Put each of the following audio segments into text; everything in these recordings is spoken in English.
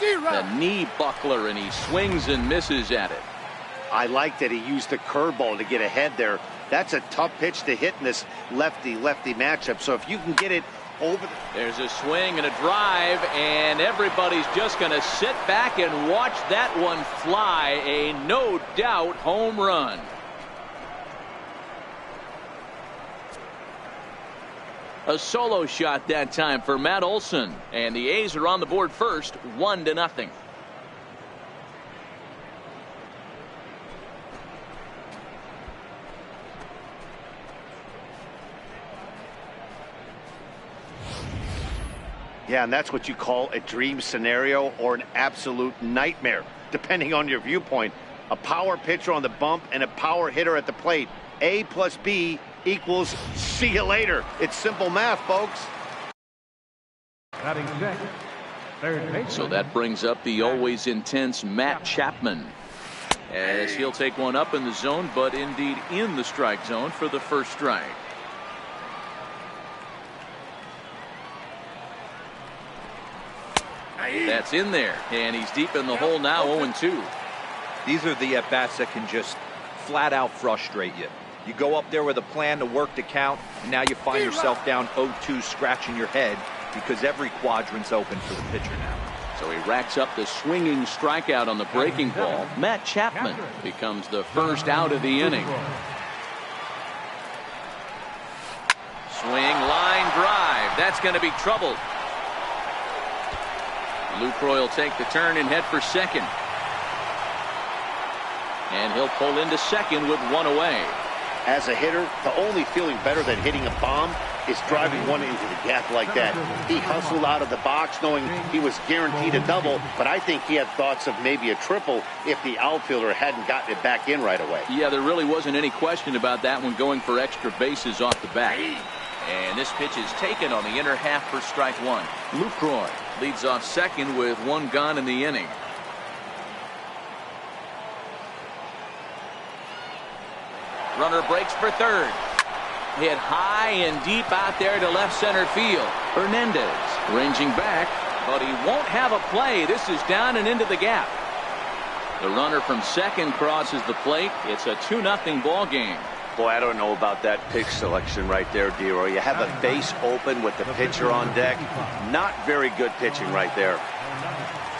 The knee buckler, and he swings and misses at it. I like that he used the curveball to get ahead there. That's a tough pitch to hit in this lefty-lefty matchup. So if you can get it over There's a swing and a drive, and everybody's just going to sit back and watch that one fly. A no-doubt home run. A solo shot that time for Matt Olson, and the A's are on the board first, 1-0. Yeah, and that's what you call a dream scenario or an absolute nightmare, depending on your viewpoint. A power pitcher on the bump and a power hitter at the plate. A plus B equals see you later. It's simple math, folks. So that brings up the always intense Matt Chapman, as he'll take one up in the zone, but indeed in the strike zone for the first strike. That's in there, and he's deep in the hole now, 0-2. These are the at-bats that can just flat out frustrate you. You go up there with a plan to work the count, and now you find yourself down 0-2, scratching your head because every quadrant's open for the pitcher now. So he racks up the swinging strikeout on the breaking ball. Matt Chapman becomes the first out of the inning. Swing, line drive. That's going to be trouble. Lucroy will take the turn and head for second. And he'll pull into second with one away. As a hitter, the only feeling better than hitting a bomb is driving one into the gap like that. He hustled out of the box knowing he was guaranteed a double, but I think he had thoughts of maybe a triple if the outfielder hadn't gotten it back in right away. Yeah, there really wasn't any question about that one, going for extra bases off the bat. And this pitch is taken on the inner half for strike one. Lucroy leads off second with one gone in the inning. Runner breaks for third. Hit high and deep out there to left center field. Hernandez ranging back, but he won't have a play. This is down and into the gap. The runner from second crosses the plate. It's a 2-0 ball game. Boy, I don't know about that pitch selection right there, D-Roy. You have a base open with the pitcher on deck. Not very good pitching right there.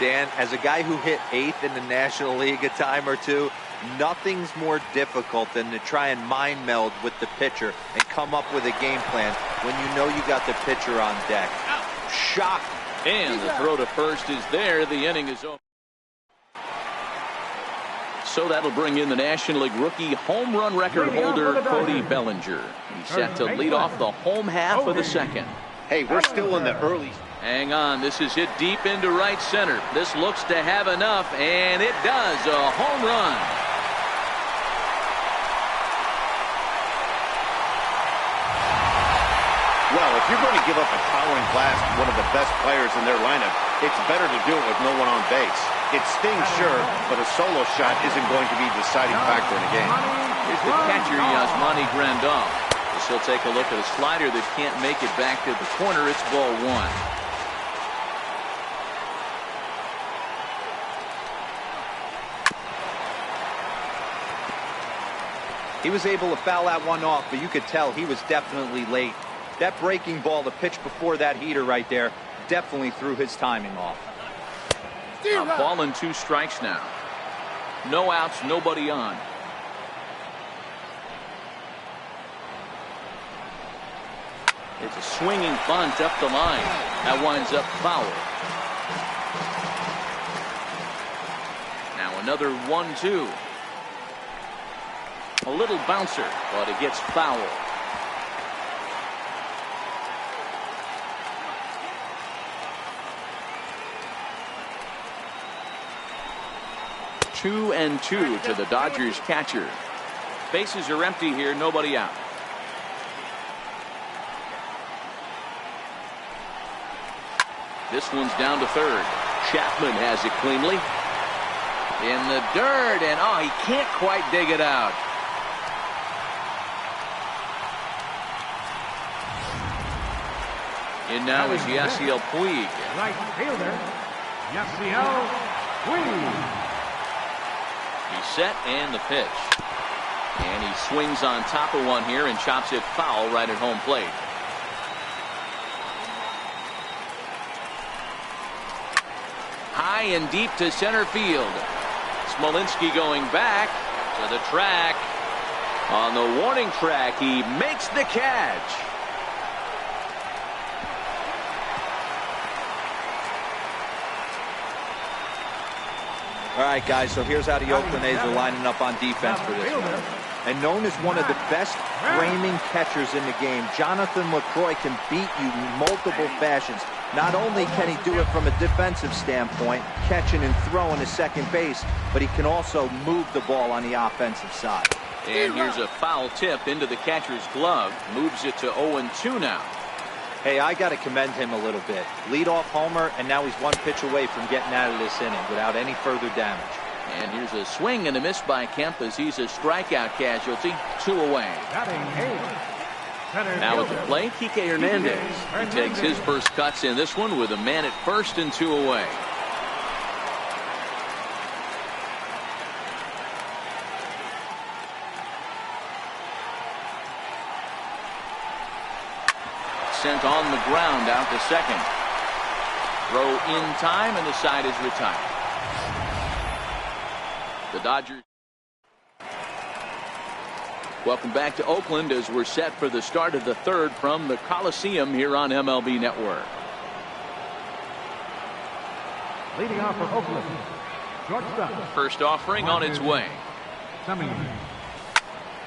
Dan, as a guy who hit 8th in the National League a time or two, nothing's more difficult than to try and mind meld with the pitcher and come up with a game plan when you know you got the pitcher on deck. Shock. And the throw to first is there. The inning is over. So that'll bring in the National League rookie home run record holder, Cody Bellinger. He's set to lead off the home half of the second. Hey, we're still in the early. Hang on, this is hit deep into right center. This looks to have enough, and it does. A home run. Well, if you're going to give up a towering blast to one of the best players in their lineup, it's better to do it with no one on base. It stings, sure, but a solo shot isn't going to be the deciding factor in a game. Here's the catcher, Yasmani Grandal. He'll take a look at a slider that can't make it back to the corner. It's ball one. He was able to foul that one off, but you could tell he was definitely late. That breaking ball, the pitch before that heater right there, definitely threw his timing off. A ball and 2 strikes now. No outs, nobody on. It's a swinging bunt up the line. That winds up foul. Now another 1-2. A little bouncer, but it gets foul. Two and 2 to the Dodgers catcher. Bases are empty here, nobody out. This one's down to third. Chapman has it cleanly. In the dirt, and oh, he can't quite dig it out. In now is Yasiel Puig. Right fielder, He's set and the pitch. And he swings on top of one here and chops it foul right at home plate. High and deep to center field. Smolinski going back to the track. On the warning track, he makes the catch. All right, guys, so here's how the Oakland A's are lining up on defense for this one. And known as one of the best framing catchers in the game, Jonathan LaCroix can beat you in multiple fashions. Not only can he do it from a defensive standpoint, catching and throwing to second base, but he can also move the ball on the offensive side. And here's a foul tip into the catcher's glove. Moves it to 0-2 now. Hey, I got to commend him a little bit. Leadoff homer, and now he's one pitch away from getting out of this inning without any further damage. And here's a swing and a miss by Kemp as he's a strikeout casualty. 2 away. Now at the plate, Kike Hernandez. He takes his first cuts in this one with a man at first and 2 away. Sent on the ground out to second. Throw in time and the side is retired. The Dodgers. Welcome back to Oakland as we're set for the start of the third from the Coliseum here on MLB Network. Leading off for Oakland, shortstop. First offering on its way.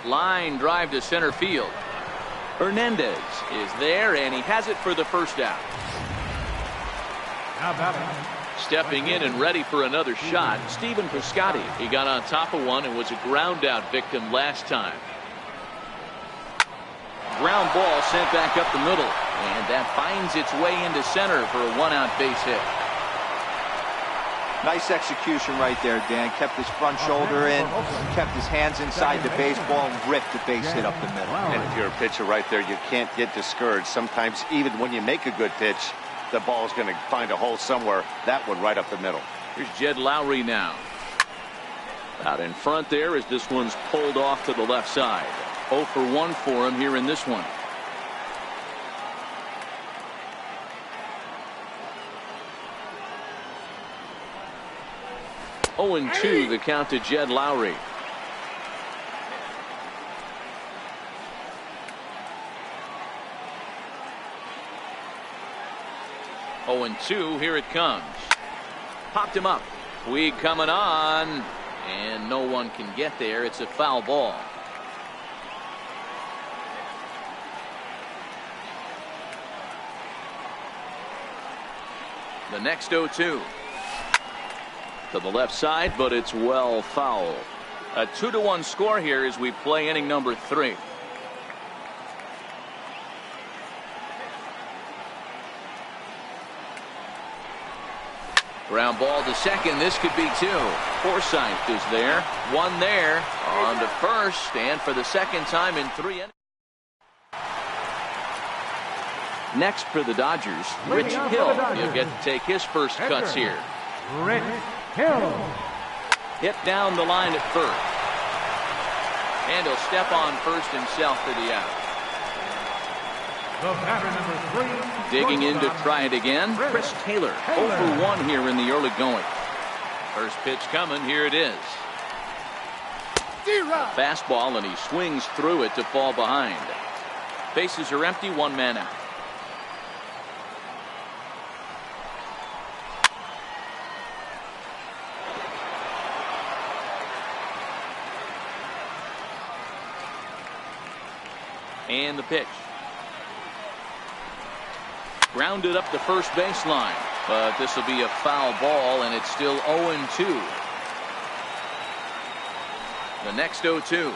Line drive to center field. Hernandez is there and he has it for the first out. Stepping in and ready for another shot, Stephen Piscotty. He got on top of one and was a ground out victim last time. Ground ball sent back up the middle, and that finds its way into center for a 1-out base hit. Nice execution right there, Dan. Kept his front shoulder in, kept his hands inside the baseball, and ripped the base hit up the middle. And if you're a pitcher right there, you can't get discouraged. Sometimes even when you make a good pitch, the ball's going to find a hole somewhere. That one right up the middle. Here's Jed Lowry now. Out in front there as this one's pulled off to the left side. 0 for 1 for him here in this one. Oh, and 2 the count to Jed Lowry. Oh, and 2 here it comes. Popped him up. Puig coming on, and no one can get there. It's a foul ball. The next 0-2. To the left side, but it's well foul. A 2-1 score here as we play inning number 3. Ground ball to second. This could be 2. Forsythe is there. 1 there. On to first, and for the second time in 3 innings. Next for the Dodgers, Rich Hill. He'll get to take his first cuts here. Rich Hill. Hit down the line at first. And he'll step on first himself for the out. The batter number 3. Digging in to try it again. Chris Taylor. 0 for 1 here in the early going. First pitch coming. Here it is. A fastball, and he swings through it to fall behind. Bases are empty. 1 man out. And the pitch. Grounded up the first baseline, but this will be a foul ball, and it's still 0-2. The next 0-2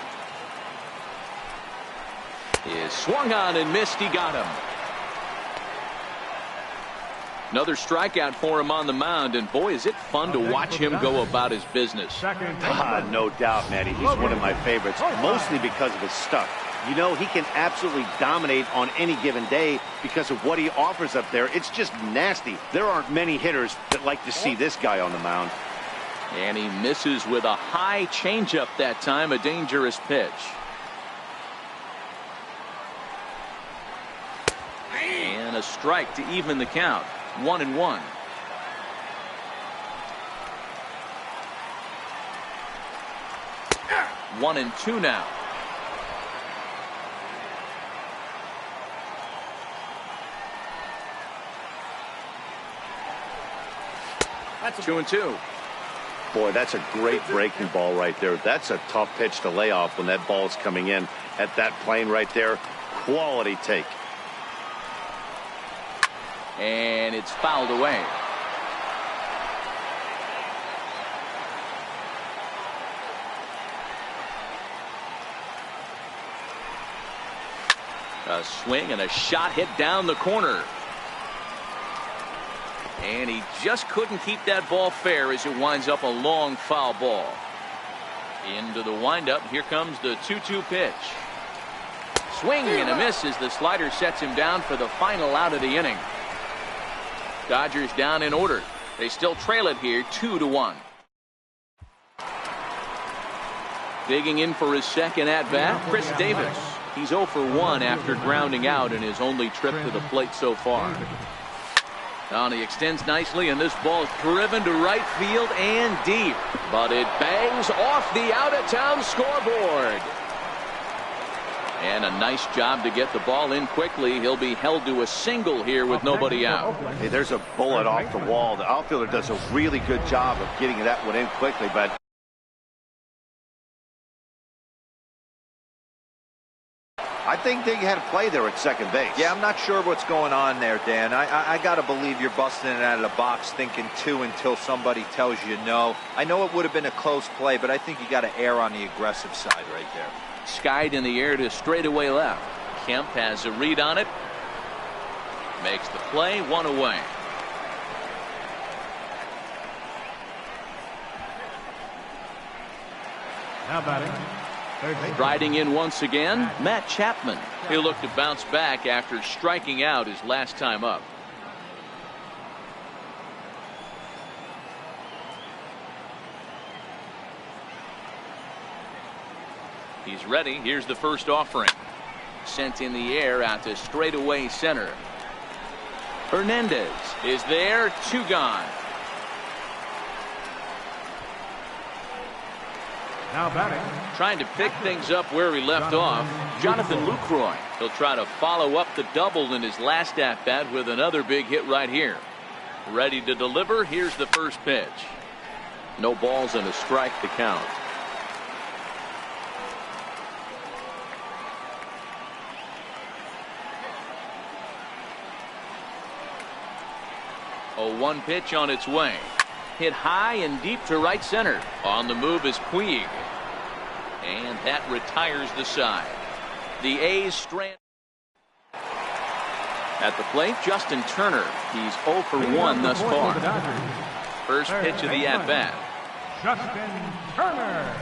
is swung on and missed. He got him. Another strikeout for him on the mound, and boy, is it fun to watch him go about his business. No doubt, Matty. He's one of my favorites, mostly because of his stuff. You know, he can absolutely dominate on any given day because of what he offers up there. It's just nasty. There aren't many hitters that like to see this guy on the mound. And he misses with a high changeup that time, a dangerous pitch. And a strike to even the count. 1-1. One and two now. That's 2-2. Boy, that's a great breaking ball right there. That's a tough pitch to lay off when that ball's coming in at that plane right there. Quality take. And it's fouled away. A swing and a shot hit down the corner. And he just couldn't keep that ball fair as it winds up a long foul ball. Into the windup. Here comes the 2-2 pitch. Swing and a miss as the slider sets him down for the final out of the inning. Dodgers down in order. They still trail it here 2-1. Digging in for his second at bat, Chris Davis. He's 0 for 1 after grounding out in his only trip to the plate so far. Now he extends nicely, and this ball is driven to right field and deep. But it bangs off the out-of-town scoreboard. And a nice job to get the ball in quickly. He'll be held to a single here with nobody out. Hey, there's a bullet off the wall. The outfielder does a really good job of getting that one in quickly, but I think they had a play there at second base. Yeah, I'm not sure what's going on there, Dan. I got to believe you're busting it out of the box thinking 2 until somebody tells you no. I know it would have been a close play, but I think you got to err on the aggressive side right there. Skied in the air to straightaway left. Kemp has a read on it. Makes the play, 1 away. Now batting. Riding in once again, Matt Chapman. He'll look to bounce back after striking out his last time up. He's ready. Here's the first offering. Sent in the air out to straightaway center. Hernandez is there, 2 gone. Now batting. Trying to pick things up where he left off, Jonathan Lucroy. He'll try to follow up the double in his last at-bat with another big hit right here. Ready to deliver. Here's the first pitch. No balls and a strike to count. A 1 pitch on its way. Hit high and deep to right center. On the move is Puig. And that retires the side. The A's strand. At the plate, Justin Turner. He's 0 for 1 thus far. First pitch of the at-bat. Justin Turner.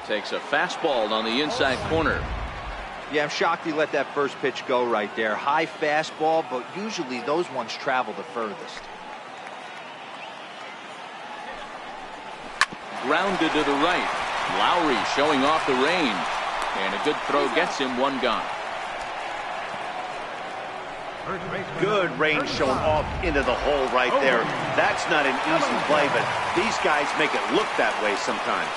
Takes a fastball on the inside corner. Yeah, I'm shocked he let that first pitch go right there. High fastball, but usually those ones travel the furthest. Grounded to the right. Lowry showing off the range. And a good throw gets him 1 gone. Good range shown off into the hole right there. That's not an easy play, but these guys make it look that way sometimes.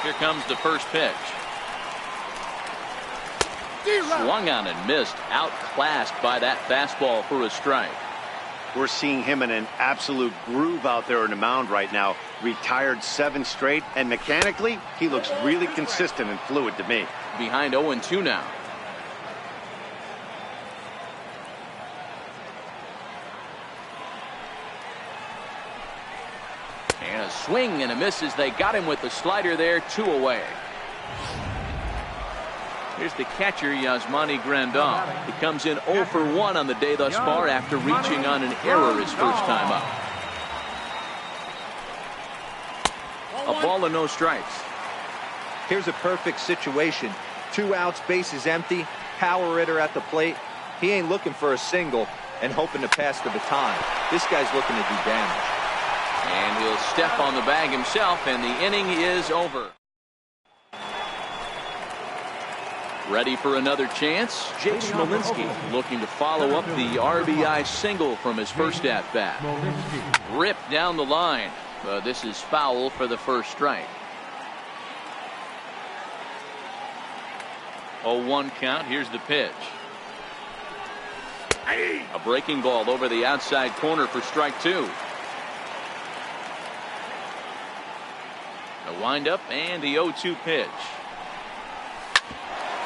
Here comes the first pitch. Swung on and missed. Outclassed by that fastball for a strike. We're seeing him in an absolute groove out there in the mound right now. Retired 7 straight, and mechanically, he looks really consistent and fluid to me. Behind 0-2 now. And a swing and a miss as they got him with the slider there, 2 away. Here's the catcher, Yasmani Grandal. He comes in 0 for 1 on the day thus far after reaching on an error his first time up. A ball and no strikes. Here's a perfect situation. 2 outs, bases empty, power hitter at the plate. He ain't looking for a single and hoping to pass the baton. This guy's looking to do damage. And he'll step on the bag himself, and the inning is over. Ready for another chance? Jake Smolinski looking to follow up the RBI single from his first at-bat. Ripped down the line. But this is foul for the first strike. 0-1 count. Here's the pitch. A breaking ball over the outside corner for strike 2. The windup and the 0-2 pitch.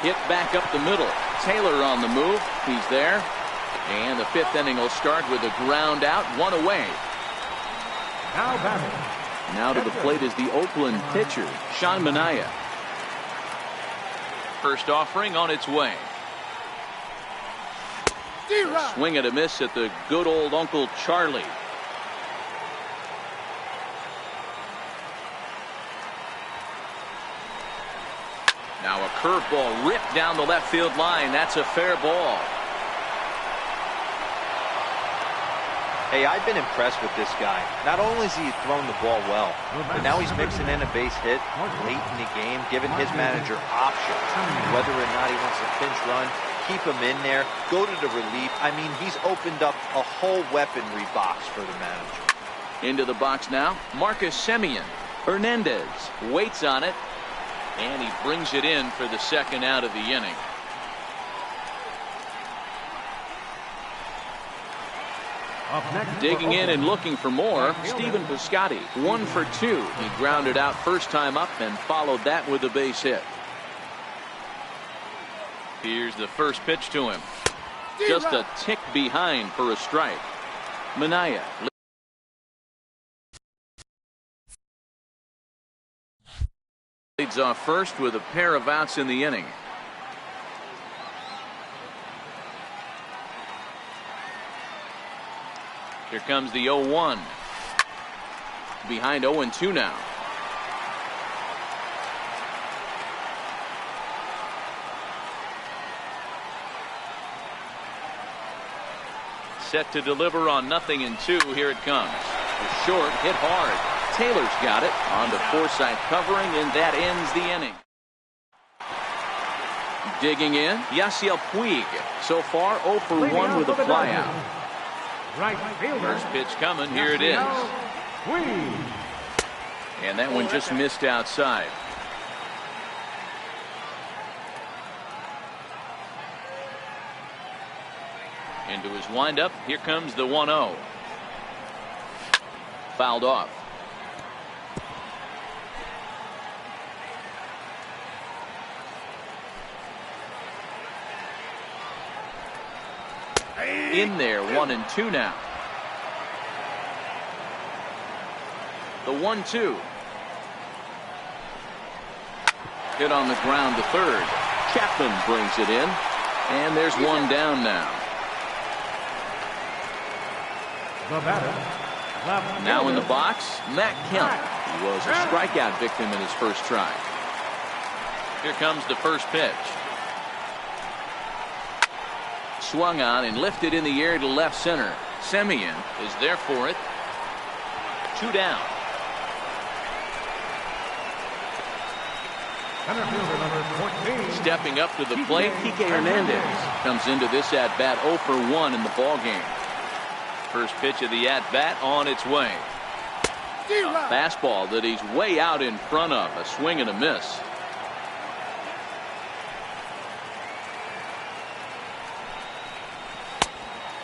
Hit back up the middle. Taylor on the move. He's there. And the 5th inning will start with a ground out, 1 away. Now to the plate is the Oakland pitcher, Sean Manaea. First offering on its way. A swing and a miss at the good old Uncle Charlie. Now a curveball ripped down the left field line. That's a fair ball. Hey, I've been impressed with this guy. Not only has he thrown the ball well, but now he's mixing in a base hit late in the game, giving his manager options. Whether or not he wants a pinch run, keep him in there, go to the relief. I mean, he's opened up a whole weaponry box for the manager. Into the box now, Marcus Semien. Hernandez waits on it, and he brings it in for the second out of the inning. Digging in and looking for more, Stephen Piscotty, 1 for 2. He grounded out first time up and followed that with a base hit. Here's the first pitch to him. Just a tick behind for a strike. Manaea leads off first with a pair of outs in the inning. Here comes the 0-1. Behind 0-2 now. Set to deliver on 0-2. Here it comes. The short hit hard. Taylor's got it on the Forsythe covering, and that ends the inning. Digging in, Yasiel Puig. So far 0 for 1 with a flyout. Right fielder. First pitch coming. Here it is. And that one just missed outside. Into his windup. Here comes the 1-0. Fouled off. In there, 1-2 now. The 1-2. Hit on the ground to third. Chapman brings it in, and there's one down now. Now in the box, Matt Kemp. He was a strikeout victim in his first try. Here comes the first pitch. Swung on and lifted in the air to left center. Semien is there for it. 2 down. Stepping up to the plate, Kike Hernandez comes into this at-bat 0 for 1 in the ballgame. First pitch of the at-bat on its way. A fastball that he's way out in front of. A swing and a miss.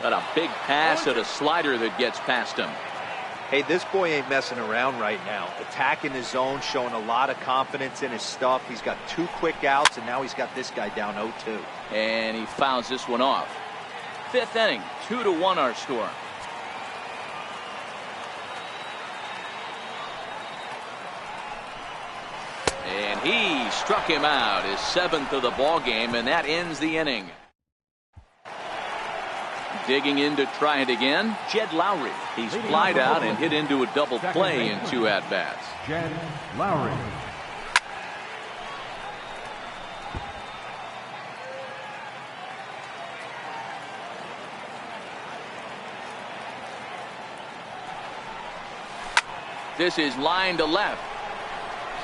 Got a big pass at a slider that gets past him. Hey, this boy ain't messing around right now. Attacking his zone, showing a lot of confidence in his stuff. He's got 2 quick outs, and now he's got this guy down 0-2. And he fouls this one off. 5th inning, 2-1 our score. And he struck him out, his 7th of the ball game, and that ends the inning. Digging in to try it again, Jed Lowry. He's flied out and hit into a double play in 2 at-bats. Jed Lowry. This is line to left.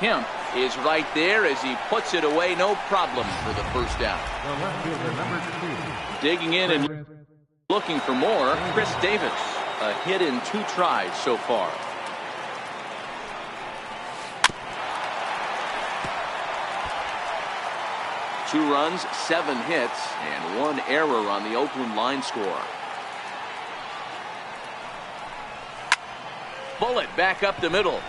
Kemp is right there as he puts it away. No problem for the first out. The left fielder, number 2. Digging in and looking for more, Chris Davis. A hit in 2 tries so far. Two runs, 7 hits, and 1 error on the Oakland line score. Bullet back up the middle.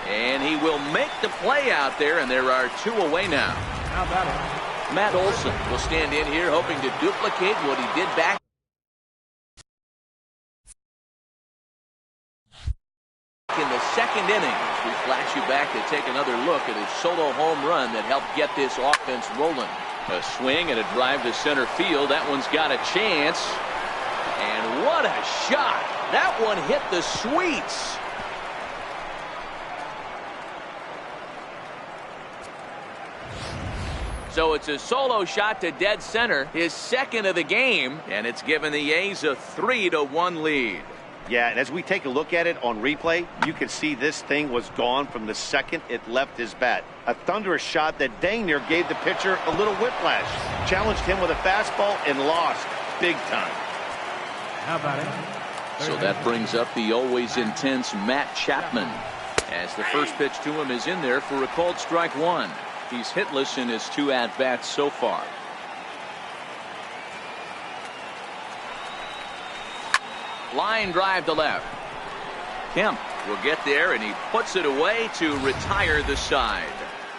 And he will make the play out there, and there are 2 away now. Now batting. Matt Olson will stand in here hoping to duplicate what he did back in the second inning. We flash you back to take another look at his solo home run that helped get this offense rolling. A swing and a drive to center field. That one's got a chance. And what a shot. That one hit the sweets. So it's a solo shot to dead center, his second of the game, and it's given the A's a 3-1 lead. Yeah, and as we take a look at it on replay, you can see this thing was gone from the second it left his bat. A thunderous shot that dang near gave the pitcher a little whiplash. Challenged him with a fastball and lost big time. Now batting. So that brings up the always intense Matt Chapman, as the first pitch to him is in there for a called strike 1. He's hitless in his 2 at-bats so far. Line drive to left. Kemp will get there, and he puts it away to retire the side.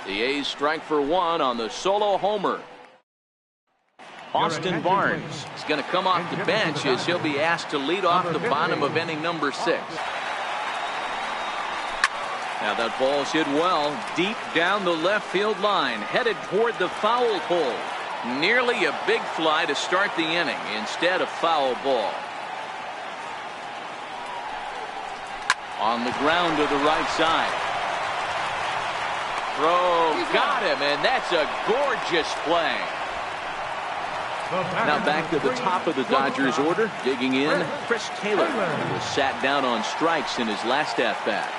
The A's strike for 1 on the solo homer. Austin Barnes is going to come off the bench as he'll be asked to lead off the bottom of inning number 6. Now that ball's hit well deep down the left field line, headed toward the foul pole. Nearly a big fly to start the inning, instead of foul ball. On the ground to the right side. Throw got him, and that's a gorgeous play. Now back to the top of the Dodgers order. Digging in, Chris Taylor, who was sat down on strikes in his last at-bat.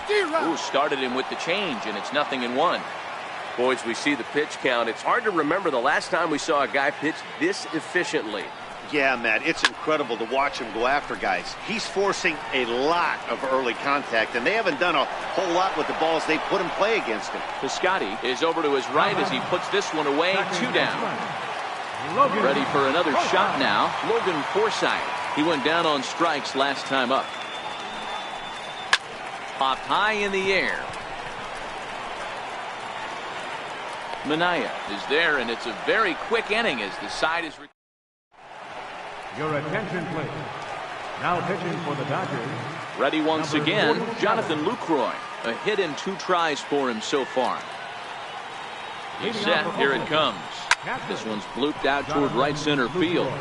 Ooh, started him with the change, and it's 0-1. Boys, we see the pitch count. It's hard to remember the last time we saw a guy pitch this efficiently. Yeah, Matt, it's incredible to watch him go after guys. He's forcing a lot of early contact, and they haven't done a whole lot with the balls they put in play against him. Piscotty is over to his right as he puts this one away. 2 down. Ready for another shot now. Logan Forsythe. He went down on strikes last time up. Popped high in the air. Minaya is there, and it's a very quick inning as the side is. Your attention, please. Now pitching for the Dodgers. Ready once again, Jonathan Lucroy. A hit in 2 tries for him so far. He's set. Here it comes. This one's blooped out toward right center field.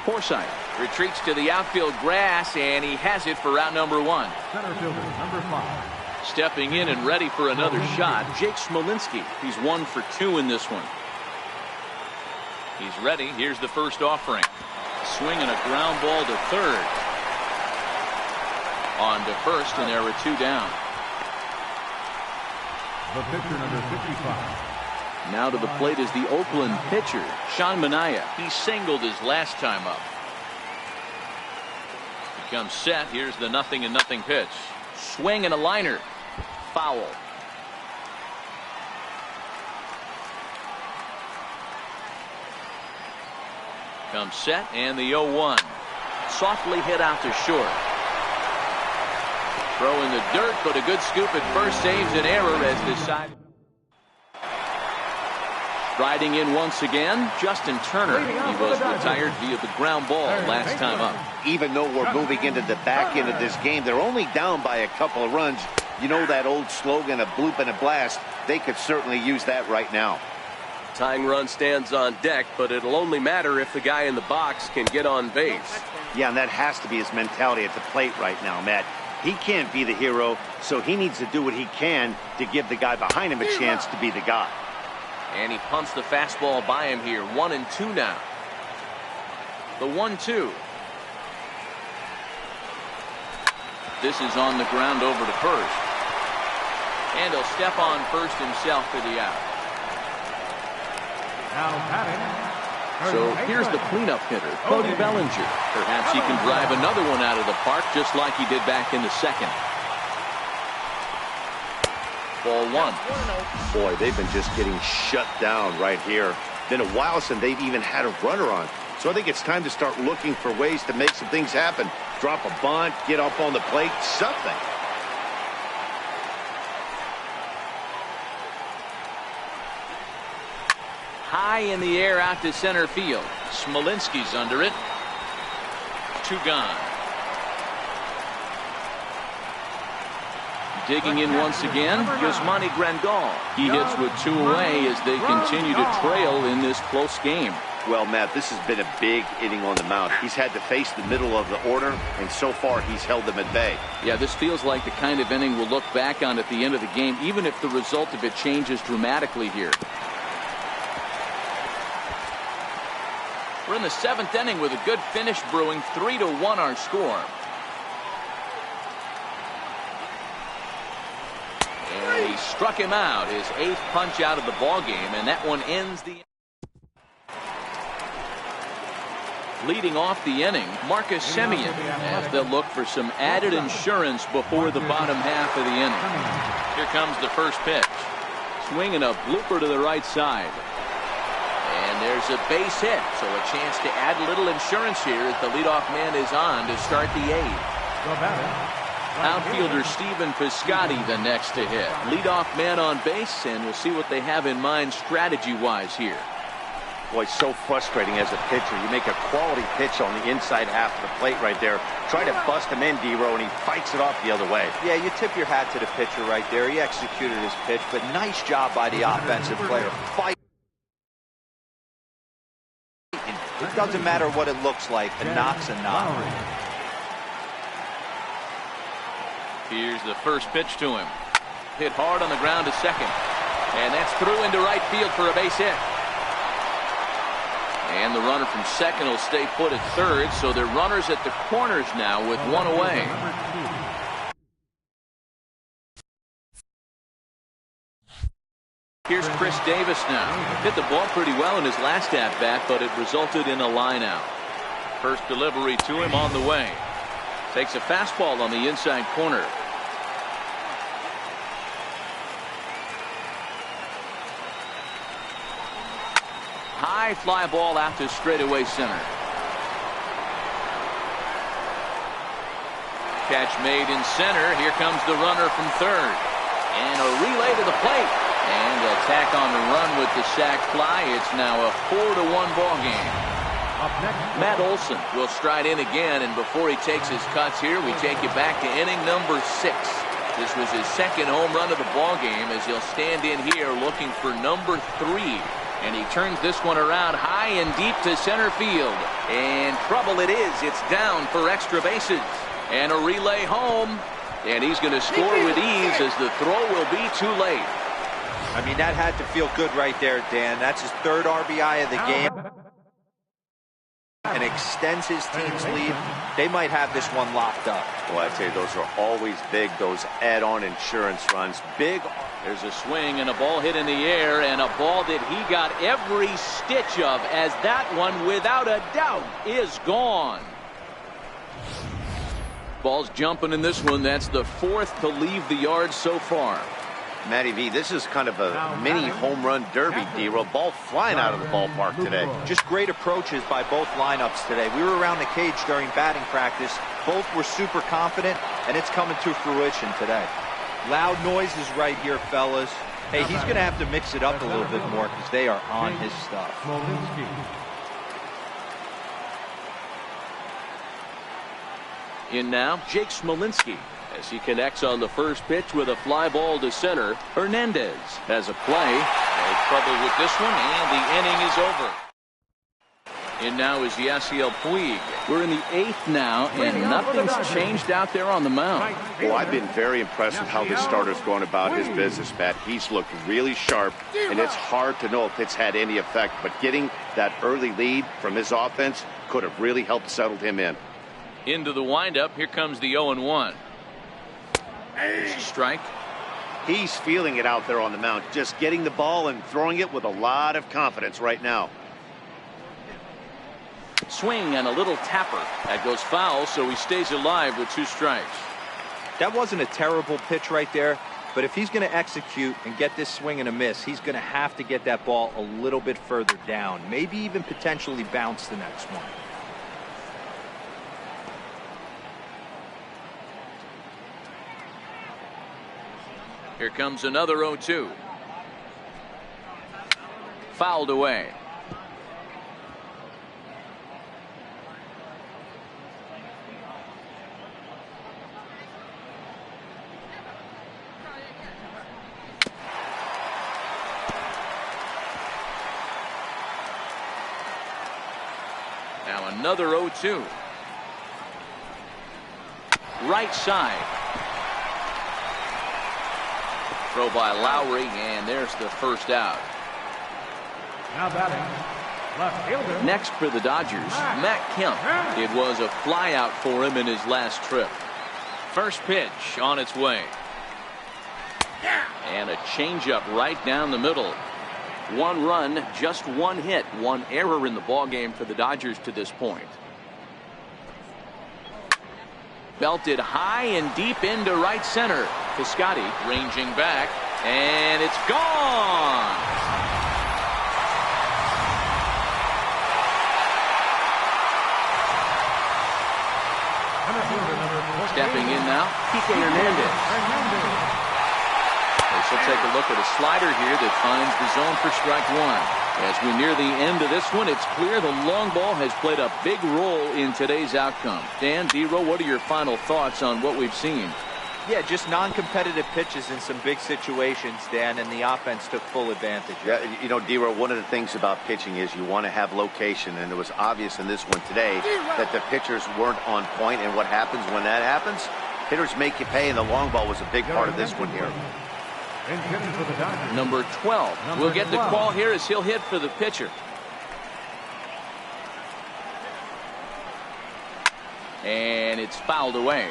Forsythe retreats to the outfield grass, and he has it for out number 1. Center fielder, number 5. Stepping in and ready for another shot, Jake Smolinski. He's 1 for 2 in this one. He's ready. Here's the first offering. Swing and a ground ball to third. On to first, and there are 2 down. The pitcher, number 55. Now to the plate is the Oakland pitcher, Sean Manaea. He singled his last time up. He comes set. Here's the 0-0 pitch. Swing and a liner. Foul. Comes set, and the 0-1. Softly hit out to short. Throw in the dirt, but a good scoop at first saves an error as this side. Riding in once again, Justin Turner. He was retired via the ground ball last time up. Even though we're moving into the back end of this game, they're only down by a couple of runs. You know that old slogan, a bloop and a blast. They could certainly use that right now. Tying run stands on deck, but it'll only matter if the guy in the box can get on base. Yeah, and that has to be his mentality at the plate right now, Matt. He can't be the hero, so he needs to do what he can to give the guy behind him a chance to be the guy. And he punts the fastball by him here. 1-2 now. The 1-2. This is on the ground over to first. And he'll step on first himself for the out. Now batting. So here's the cleanup hitter, Cody Bellinger. Perhaps he can drive another one out of the park just like he did back in the second. Ball one. Boy, they've been just getting shut down right here. Been a while since they've even had a runner on. So I think it's time to start looking for ways to make some things happen. Drop a bunt, get up on the plate, something. High in the air out to center field. Smolinski's under it. 2 gone. Digging in once again, Yasmani Grandal. He hits with 2 away as they continue to trail in this close game. Well, Matt, this has been a big inning on the mound. He's had to face the middle of the order, and so far he's held them at bay. Yeah, this feels like the kind of inning we'll look back on at the end of the game, even if the result of it changes dramatically here. We're in the 7th inning with a good finish brewing. 3-1 our score. And he struck him out, his 8th punch out of the ball game, and that one ends the. Leading off the inning, Marcus Semien, as they'll look for some added insurance before the bottom half of the inning. Here comes the first pitch. Swinging a blooper to the right side. And there's a base hit, so a chance to add a little insurance here as the leadoff man is on to start the 8th. Outfielder Stephen Piscotty the next to hit. Leadoff man on base, and we'll see what they have in mind strategy-wise here. Boy, it's so frustrating as a pitcher. You make a quality pitch on the inside half of the plate right there. Try to bust him in, D-Row, and he fights it off the other way. Yeah, you tip your hat to the pitcher right there. He executed his pitch, but nice job by the offensive player. Fight. It doesn't matter what it looks like. A knock's a knock. Here's the first pitch to him. Hit hard on the ground to second. And that's through into right field for a base hit. And the runner from second will stay put at third, so they're runners at the corners now with 1 away. Here's Chris Davis now. Hit the ball pretty well in his last at-bat, but it resulted in a line out. First delivery to him on the way. Takes a fastball on the inside corner. High fly ball out to straightaway center. Catch made in center. Here comes the runner from third. And a relay to the plate. And they'll tack on the run with the sac fly. It's now a 4-1 ball game. Matt Olson will stride in again, and before he takes his cuts here, we take you back to inning number 6. This was his second home run of the ball game as he'll stand in here looking for number 3. And he turns this one around high and deep to center field. And trouble it is. It's down for extra bases. And a relay home. And he's going to score with ease as the throw will be too late. I mean, that had to feel good right there, Dan. That's his 3rd RBI of the game. And extends his team's lead. They might have this one locked up. Well, I'd say those are always big, those add-on insurance runs. Big. There's a swing and a ball hit in the air, and a ball that he got every stitch of, as that one, without a doubt, is gone. Ball's jumping in this one. That's the 4th to leave the yard so far. Matty V, this is kind of a mini home run derby, D-Row. Ball flying out of the ballpark today. Just great approaches by both lineups today. We were around the cage during batting practice. Both were super confident, and it's coming to fruition today. Loud noises right here, fellas. Hey, he's going to have to mix it up a little bit more because they are on his stuff. In now, Jake Smolinski, as he connects on the first pitch with a fly ball to center. Hernandez has a play. No trouble with this one, and the inning is over. In now is Yasiel Puig. We're in the 8th now, and nothing's changed out there on the mound. Well, I've been very impressed with how this starter's going about his business, Matt. He's looked really sharp, and it's hard to know if it's had any effect. But getting that early lead from his offense could have really helped settle him in. Into the windup. Here comes the 0-1. Strike. He's feeling it out there on the mound, just getting the ball and throwing it with a lot of confidence right now. Swing and a little tapper. That goes foul, so he stays alive with 2 strikes. That wasn't a terrible pitch right there, but if he's going to execute and get this swing and a miss, he's going to have to get that ball a little bit further down, maybe even potentially bounce the next one. Here comes another 0-2. Fouled away. Now another 0-2. Right side. Throw by Lowry, and there's the first out. Now batting, left fielder. Next for the Dodgers, Matt Kemp. It was a flyout for him in his last trip. First pitch on its way. And a changeup right down the middle. 1 run, just 1 hit, 1 error in the ballgame for the Dodgers to this point. Belted high and deep into right center. Piscotty ranging back, and it's gone. Stepping in now, Kike Hernandez. She'll take a look at a slider here that finds the zone for strike 1. As we near the end of this one, it's clear the long ball has played a big role in today's outcome. Dan, D-Row, what are your final thoughts on what we've seen? Yeah, just non-competitive pitches in some big situations, Dan, and the offense took full advantage. Yeah, you know, D-Row, one of the things about pitching is you want to have location, and it was obvious in this one today that the pitchers weren't on point, and what happens when that happens? Hitters make you pay, and the long ball was a big part of this one here. Number 12 will get the call here as he'll hit for the pitcher. And it's fouled away.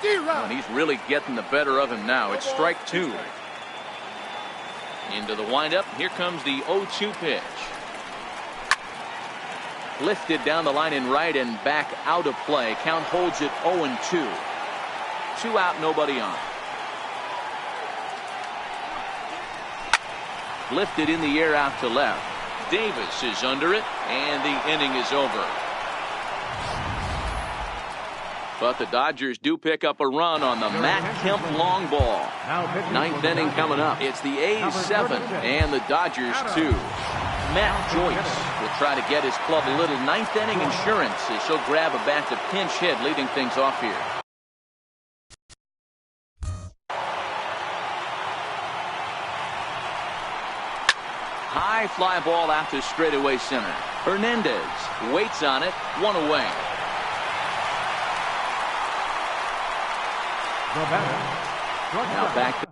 And he's really getting the better of him now. It's strike 2. Into the windup. Here comes the 0-2 pitch. Lifted down the line in right and back out of play. Count holds it 0-2. 2 out, nobody on. Lifted in the air out to left. Davis is under it, and the inning is over. But the Dodgers do pick up a run on the Matt Kemp long ball. 9th inning coming up. It's the A's 7 and the Dodgers 2. Matt Joyce will try to get his club a little 9th inning insurance as he'll grab a bat to pinch hit, leading things off here. High fly ball out to straightaway center. Hernandez waits on it, 1 away. Now back to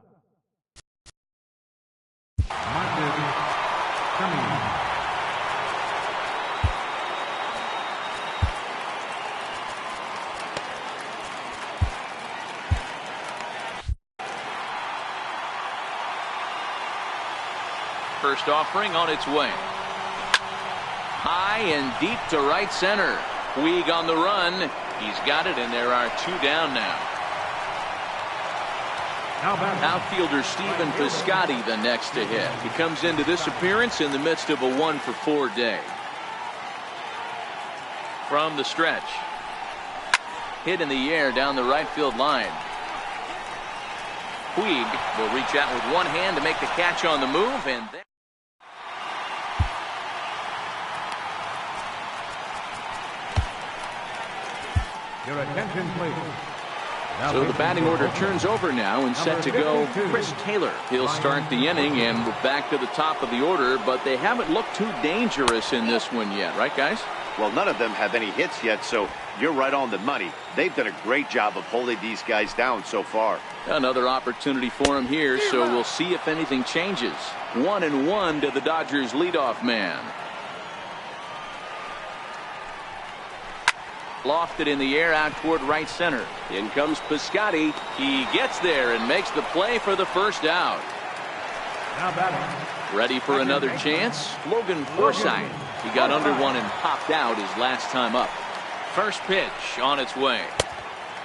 first offering on its way. High and deep to right center. Puig on the run. He's got it, and there are 2 down now. Outfielder Stephen Piscotty the next to hit. He comes into this appearance in the midst of a 1-for-4 day. From the stretch. Hit in the air down the right field line. Puig will reach out with one hand to make the catch on the move, and then your attention, please. So the batting order turns over now, and set to go Chris Taylor. He'll start the inning, and we're back to the top of the order, but they haven't looked too dangerous in this one yet, right, guys? Well, none of them have any hits yet, so you're right on the money. They've done a great job of holding these guys down so far. Another opportunity for him here, so we'll see if anything changes. 1-1 to the Dodgers leadoff man. Lofted in the air out toward right center. In comes Piscotty. He gets there and makes the play for the first out. Now batting. Ready for another chance? Logan Forsythe. He got under one and popped out his last time up. First pitch on its way.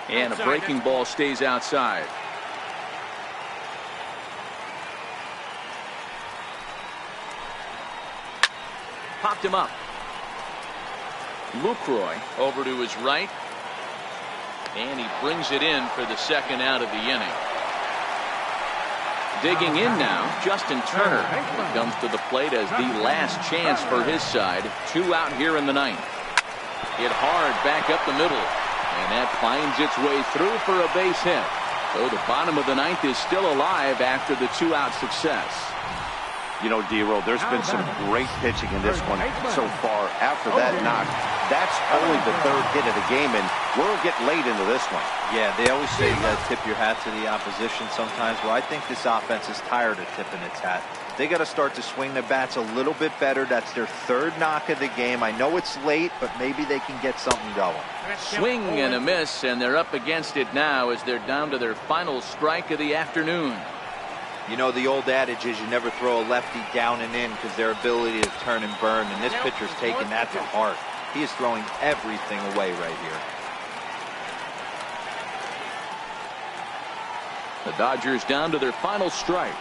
And a breaking ball stays outside. Popped him up. Lucroy over to his right. And he brings it in for the second out of the inning. Digging in now, Justin Turner comes to the plate as the last chance for his side. 2 out here in the ninth. Hit hard back up the middle. And that finds its way through for a base hit. So the bottom of the ninth is still alive after the 2-out success. You know, D-Roll, there's been some great pitching in this one so far. After that knock, that's only the 3rd hit of the game, and we'll get late into this one. Yeah, they always say you got to tip your hat to the opposition sometimes. Well, I think this offense is tired of tipping its hat. They got to start to swing the bats a little bit better. That's their 3rd knock of the game. I know it's late, but maybe they can get something going. Swing and a miss, and they're up against it now as they're down to their final strike of the afternoon. You know, the old adage is you never throw a lefty down and in because their ability to turn and burn, and this pitcher's taking that to heart. He is throwing everything away right here. The Dodgers down to their final strike.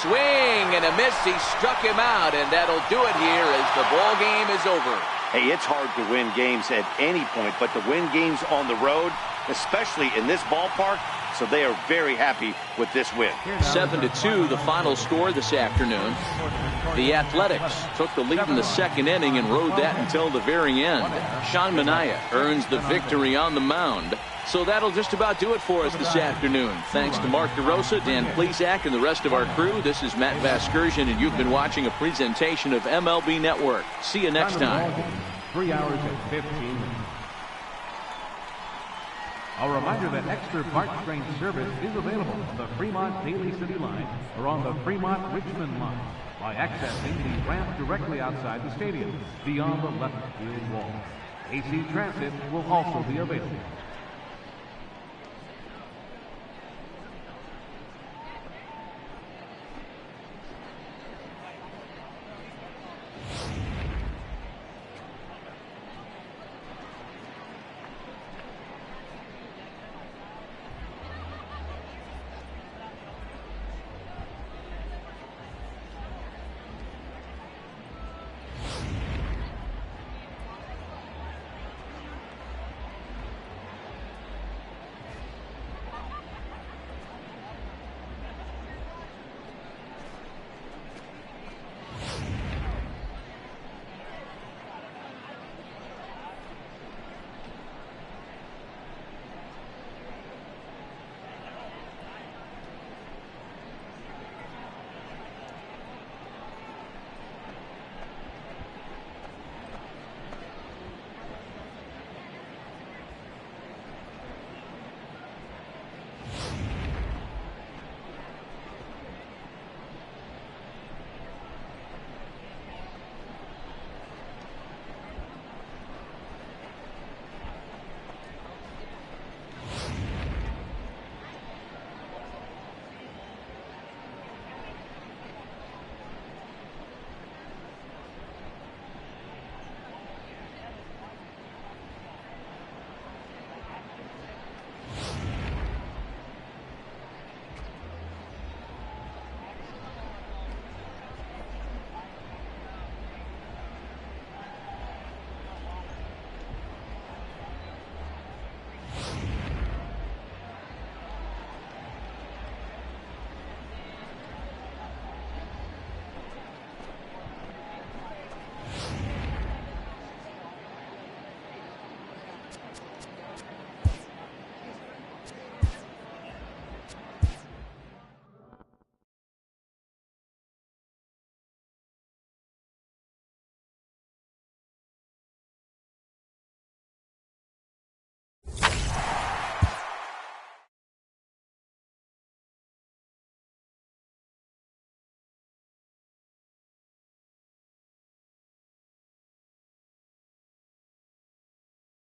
Swing and a miss. He struck him out, and that'll do it here as the ball game is over. Hey, it's hard to win games at any point, but to win games on the road, especially in this ballpark, so they are very happy with this win. 7-2 the final score this afternoon. The Athletics took the lead in the 2nd inning and rode that until the very end. Sean Manaea earns the victory on the mound. So that'll just about do it for us this afternoon. Thanks to Mark DeRosa, Dan Plesac, and the rest of our crew. This is Matt Vasgersian, and you've been watching a presentation of MLB Network. See you next time. 3 hours and 15 minutes. A reminder that extra parts train service is available on the Fremont Daly City line or on the Fremont Richmond line by accessing the ramp directly outside the stadium beyond the left field wall. AC Transit will also be available.